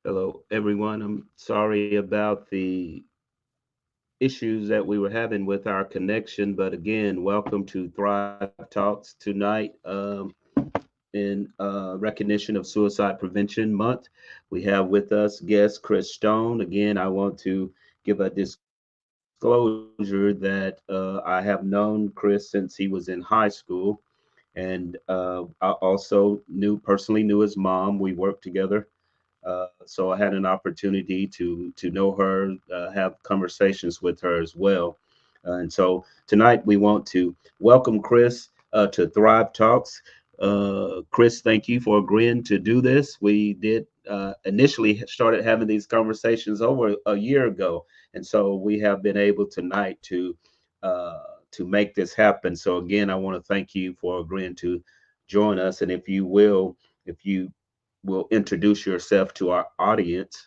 Hello, everyone. I'm sorry about the issues that we were having with our connection, but again, welcome to Thrive Talks tonight in recognition of Suicide Prevention Month. We have with us guest Chris Stone. Again, I want to give a disclosure that I have known Chris since he was in high school. And I also personally knew his mom. We worked together, so I had an opportunity to know her, have conversations with her as well. And so tonight we want to welcome Chris to Thrive Talks. Chris, thank you for agreeing to do this. We did initially started having these conversations over a year ago, and so we have been able tonight uh, to make this happen. So again, I want to thank you for agreeing to join us, and if you will introduce yourself to our audience.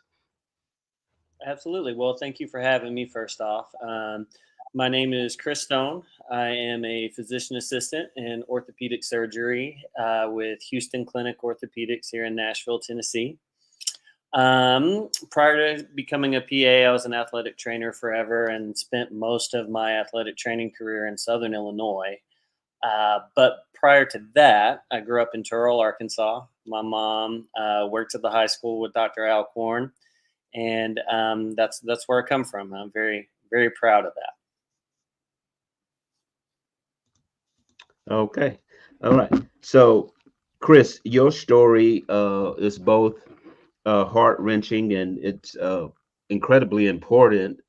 Absolutely. Well, thank you for having me first off. My name is Chris Stone. I am a physician assistant in orthopedic surgery with Houston Clinic Orthopedics here in Nashville, Tennessee. Prior to becoming a PA, I was an athletic trainer forever and spent most of my athletic training career in Southern Illinois. But prior to that, I grew up in Turl, Arkansas. My mom worked at the high school with Dr. Alcorn, and that's where I come from. I'm very proud of that. Okay. All right. So, Chris, your story is both heart wrenching and it's incredibly important.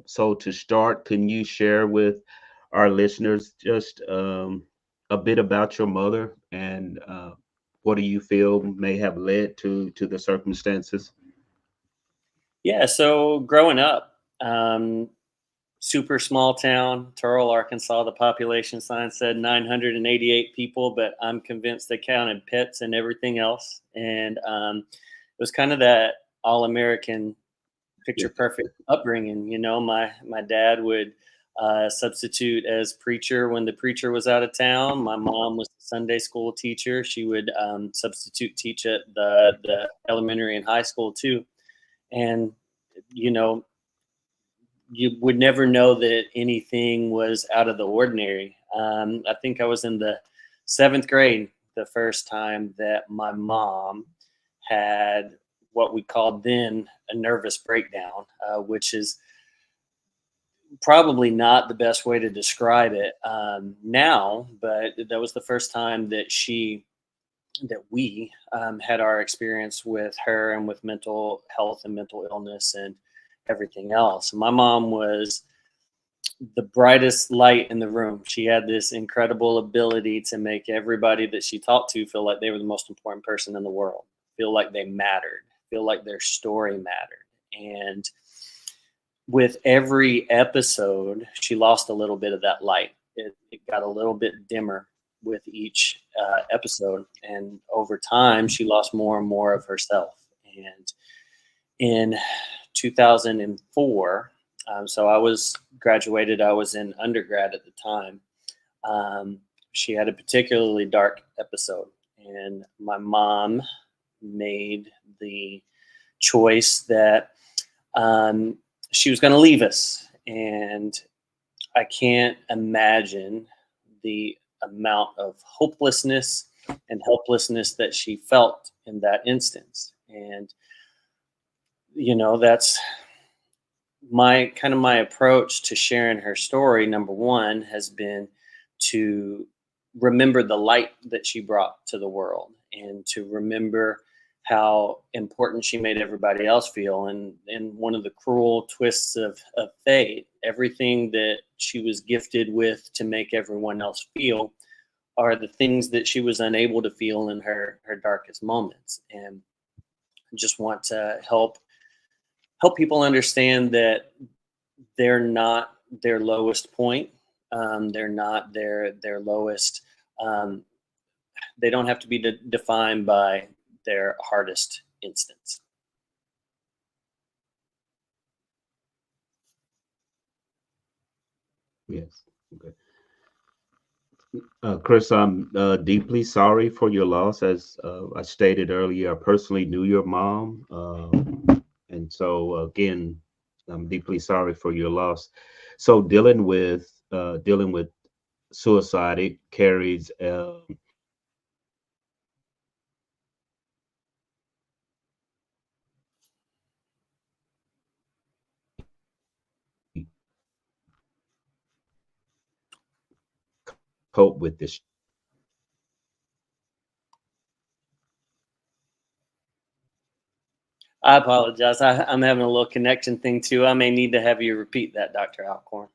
So, to start, can you share with our listeners just a bit about your mother and what do you feel may have led to the circumstances? Yeah. So growing up, super small town, Turl, Arkansas. The population sign said 988 people, but I'm convinced they counted pets and everything else. And it was kind of that all American picture Yes. perfect upbringing. My dad would substitute as preacher when the preacher was out of town. My mom was a Sunday school teacher. She would substitute teach at the elementary and high school too. And you know, you would never know that anything was out of the ordinary. I think I was in the seventh grade the first time that my mom had what we called then a nervous breakdown, which is probably not the best way to describe it now, but that was the first time that we had our experience with her and with mental health and mental illness and everything else. My mom was the brightest light in the room. She had this incredible ability to make everybody that she talked to feel like they were the most important person in the world, feel like they mattered, feel like their story mattered. And with every episode, she lost a little bit of that light. It got a little bit dimmer with each episode. And over time, she lost more and more of herself. And in 2004, so I was graduated, I was in undergrad at the time. She had a particularly dark episode, and my mom made the choice that um, she was going to leave us. And I can't imagine the amount of hopelessness and helplessness that she felt in that instance. And, that's my approach to sharing her story. Number one has been to remember the light that she brought to the world and to remember how important she made everybody else feel. And one of the cruel twists of fate, everything that she was gifted with to make everyone else feel are the things that she was unable to feel in her darkest moments. And I just want to help people understand that they're not their lowest point. They're not their lowest. Um, they don't have to be defined by their hardest instance. Yes. Okay. Chris, I'm deeply sorry for your loss. As I stated earlier, I personally knew your mom. And so again, I'm deeply sorry for your loss. So dealing with suicide, it carries cope with this. I apologize. I'm having a little connection thing too. I may need to have you repeat that, Dr. Alcorn.